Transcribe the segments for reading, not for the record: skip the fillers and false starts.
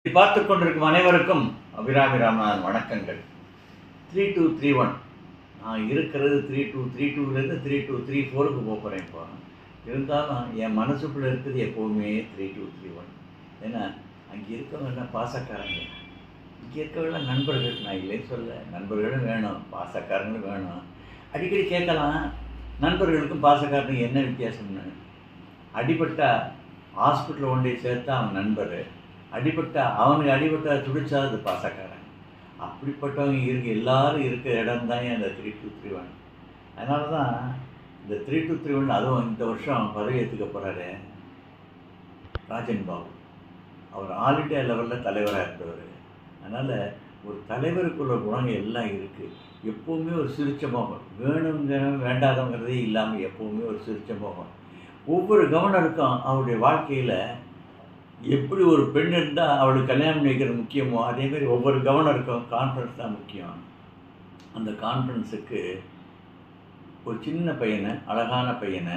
பார்த்து கொண்டிருக்கும் அனைவருக்கும் அபிராமி ராமநாதன் வணக்கங்கள். 3231 நான் இருக்கிறது 3232லேருந்து 3234க்கு போகிறேன். இப்போ இருந்தாலும் என் மனசுக்குள்ளே இருக்குது எப்போவுமே 3231. ஏன்னா அங்கே இருக்கவங்கெல்லாம் பாசக்காரங்க, இங்கே இருக்கவங்களாம் நண்பர்கள். நான் இல்லை சொல்ல, நண்பர்களும் வேணும், பாசக்காரங்களும் வேணும். அடிக்கடி கேட்கலாம், நண்பர்களுக்கும் பாசக்காரனுக்கும் என்ன வித்தியாசம்னு. அடிபட்டால் ஹாஸ்பிட்டலில் கொண்டு சேர்த்தா அவன் நண்பர், அவனுக்கு அடிபட்டா துடிச்சா அது பாசக்காரன். அப்படிப்பட்டவங்க எல்லாரும் இருக்கிற இடம் தான் அந்த 3231. அதனால தான் இந்த 3231, அதுவும் இந்த வருஷம் பதவி ஏற்றுக்க போகிறாரு ராஜன் பாபு. அவர் ஆல் இண்டியா லெவலில் தலைவராக இருந்தவர். அதனால் ஒரு தலைவருக்குள்ள குணங்கள் எல்லாம் இருக்குது. எப்போவுமே ஒரு சிரிச்ச முகம், வேணுங்க வேண்டாதவங்கிறதே இல்லாமல் எப்போவுமே ஒரு சிரிச்ச முகம். ஒவ்வொரு கவர்னருக்கும் அவருடைய வாழ்க்கையில் எப்படி ஒரு பெண் இருந்தால் அவளுக்கு கல்யாணம் பண்ணி வைக்கிறது முக்கியமோ, அதேமாதிரி ஒவ்வொரு கவர்னருக்கும் கான்ஃபரன்ஸ் தான் முக்கியம். அந்த கான்ஃபரன்ஸுக்கு ஒரு சின்ன பையனை, அழகான பையனை,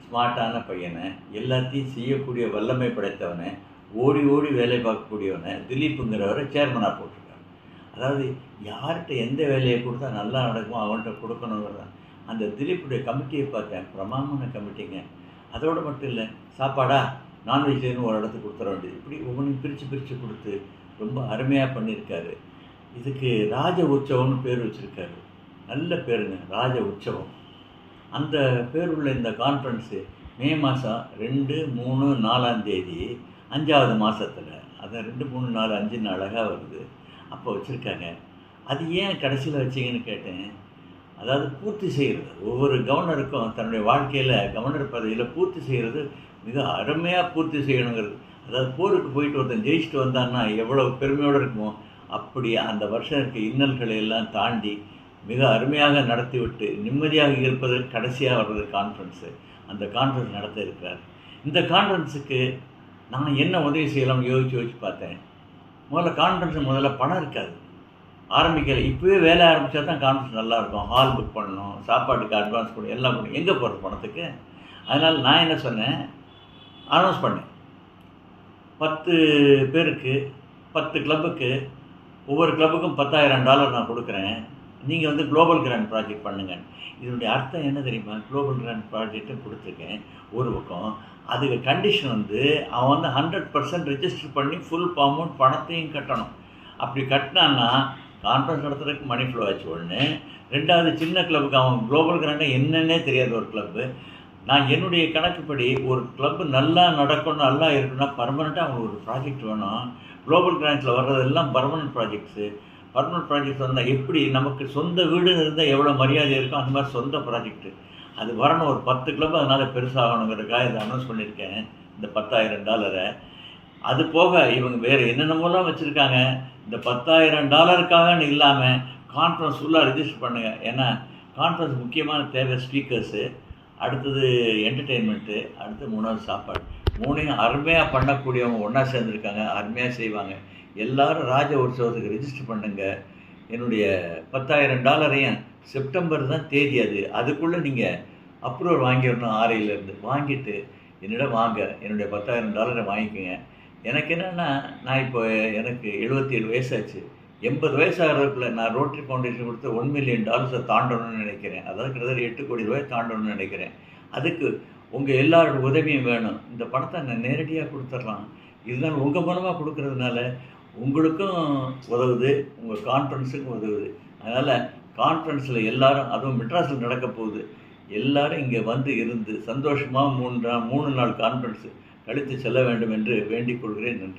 ஸ்மார்ட்டான பையனை, எல்லாத்தையும் செய்யக்கூடிய வல்லமை படைத்தவனை, ஓடி ஓடி வேலை பார்க்கக்கூடியவனை திலீப்புங்கிறவரை சேர்மனாக போட்டிருக்காங்க. அதாவது யார்கிட்ட எந்த வேலையை கொடுத்தா நல்லா நடக்குமோ அவன்கிட்ட கொடுக்கணுங்கிறது தான். அந்த திலீப்புடைய கமிட்டியை பார்த்தேன், பிரமாமான கமிட்டிங்க. அதோடு மட்டும் இல்லை, சாப்பாடா நான்வெஜ்லேருந்து ஒரு இடத்துக்கு கொடுத்துட வேண்டியது, இப்படி ஒவ்வொன்றையும் பிரித்து கொடுத்து ரொம்ப அருமையாக பண்ணியிருக்காரு. இதுக்கு ராஜ உற்சவம்னு பேர் வச்சுருக்காரு. நல்ல பேருங்க, ராஜ உற்சவம். அந்த பேர் உள்ள இந்த கான்ஃபரன்ஸு மே மாதம் 2, 3, 4ஆம் தேதி 5வது மாதத்தில், அதை 2, 3, 4, 5 அழகாக வருது. அப்போ வச்சுருக்காங்க. அது ஏன் கடைசியில் வச்சிங்கன்னு கேட்டேன். அதாவது பூர்த்தி செய்கிறது, ஒவ்வொரு கவர்னருக்கும் தன்னுடைய வாழ்க்கையில் கவர்னர் பதவியில் பூர்த்தி செய்கிறது மிக அருமையாக பூர்த்தி செய்யணுங்கிறது. அதாவது போருக்கு போயிட்டு ஒருத்தன் ஜெயிச்சுட்டு வந்தான்னா எவ்வளோ பெருமையோடு இருக்குமோ, அப்படி அந்த வருஷம் இருக்க இன்னல்களை எல்லாம் தாண்டி மிக அருமையாக நடத்திவிட்டு நிம்மதியாக இருப்பதற்கு கடைசியாக வர்றது கான்ஃபரன்ஸு. அந்த கான்ஃபரன்ஸ் நடத்த இருக்கிறார். இந்த கான்ஃபரன்ஸுக்கு நான் என்ன உதவி செய்யலாம்னு யோசித்து பார்த்தேன். முதல்ல பணம் இருக்காது, ஆரம்பிக்கலை. இப்போவே வேலை ஆரம்பித்தா தான் கான்ஃபரன்ஸ் நல்லாயிருக்கும். ஹால் புக் பண்ணணும், சாப்பாட்டுக்கு அட்வான்ஸ் பண்ணணும், எல்லாம் பண்ணணும். எங்கே போகிறது பணத்துக்கு? அதனால் நான் என்ன சொன்னேன், அனௌன்ஸ் பண்ணேன். 10 பேருக்கு, 10 கிளப்புக்கு, ஒவ்வொரு கிளப்புக்கும் $10,000 நான் கொடுக்குறேன். நீங்கள் குளோபல் கிராண்ட் ப்ராஜெக்ட் பண்ணுங்கள். இதனுடைய அர்த்தம் என்ன தெரியுமா? குளோபல் கிராண்ட் ப்ராஜெக்ட்டும் கொடுத்துருக்கேன் ஒரு பக்கம். அதுக்கு கண்டிஷன் அவன் 100% ரெஜிஸ்டர் பண்ணி ஃபுல் அமௌண்ட் பணத்தையும் கட்டணும். அப்படி கட்டினான்னா கான்ஃபரன்ஸ் நடத்துறதுக்கு மணி ஃப்ளோ ஆச்சு. ஒன்று. 2வது, சின்ன கிளப்புக்கு அவன் குளோபல் கிராண்டாக என்னென்னே தெரியாது ஒரு கிளப்பு. நான் என்னுடைய கணக்குப்படி ஒரு கிளப்பு நல்லா நடக்கணும், நல்லா இருக்குன்னா பர்மனெண்ட்டாக அவங்களுக்கு ஒரு ப்ராஜெக்ட் வேணும். குளோபல் கிராண்ட்ஸில் வர்றதெல்லாம் பர்மனெண்ட் ப்ராஜெக்ட்ஸு. பர்மனெண்ட் ப்ராஜெக்ட்ஸ் வந்தால் எப்படி நமக்கு சொந்த வீடுன்னு இருந்தால் எவ்வளோ மரியாதை இருக்கும், அந்த மாதிரி சொந்த ப்ராஜெக்ட்டு அது வரணும். ஒரு 10 கிளப்பு அதனால் பெருசாகணுங்கிறதுக்காக இதை அனௌன்ஸ் பண்ணியிருக்கேன், இந்த $10,000. அது போக இவங்க வேறு என்னென்னமோலாம் வச்சுருக்காங்க. இந்த $10,000க்காகன்னு இல்லாமல் கான்ஃபரன்ஸ் ஃபுல்லாக ரெஜிஸ்டர் பண்ணுங்கள். ஏன்னா கான்ஃபரன்ஸ் முக்கியமான தேவை ஸ்பீக்கர்ஸு, அடுத்தது என்டர்டெயின்மெண்ட்டு, அடுத்து 3வது சாப்பாடு. 3ஐயும் அருமையாக பண்ணக்கூடியவங்க ஒன்றா சேர்ந்துருக்காங்க, அருமையாக செய்வாங்க. எல்லோரும் ராஜ உற்சவத்துக்கு ரெஜிஸ்டர் பண்ணுங்க. என்னுடைய $10,000 செப்டம்பர் தான் தேதி. அதுக்குள்ளே நீங்கள் அப்ரூவல் வாங்கிடணும். ஆரையிலேருந்து வாங்கிட்டு என்னிடம் வாங்க, என்னுடைய $10,000 வாங்கிக்கோங்க. எனக்கு என்னென்னா, நான் இப்போ எனக்கு 77 வயசாச்சு. 80 வயசாகிறதுக்குள்ள நான் ரோட்டரி ஃபவுண்டேஷன் கொடுத்து $1 மில்லியன் தாண்டணும்னு நினைக்கிறேன். அதாவது கிட்டத்தட்ட $8 கோடி தாண்டணும்னு நினைக்கிறேன். அதுக்கு உங்கள் எல்லாரோட உதவியும் வேணும். இந்த பணத்தை நான் நேரடியாக கொடுத்துட்லாம். இதனால் உங்கள் மூலமாக கொடுக்கறதுனால உங்களுக்கும் உதவுது, உங்கள் கான்ஃபரன்ஸுக்கும் உதவுது. அதனால் கான்ஃபரன்ஸில் எல்லோரும், அதுவும் மெட்ராஸில் நடக்க போகுது, எல்லோரும் இங்கே இருந்து சந்தோஷமாக 3 நாள் கான்ஃபரன்ஸு கழித்து செல்ல வேண்டும் என்று வேண்டிக் கொள்கிறேன். நன்றி.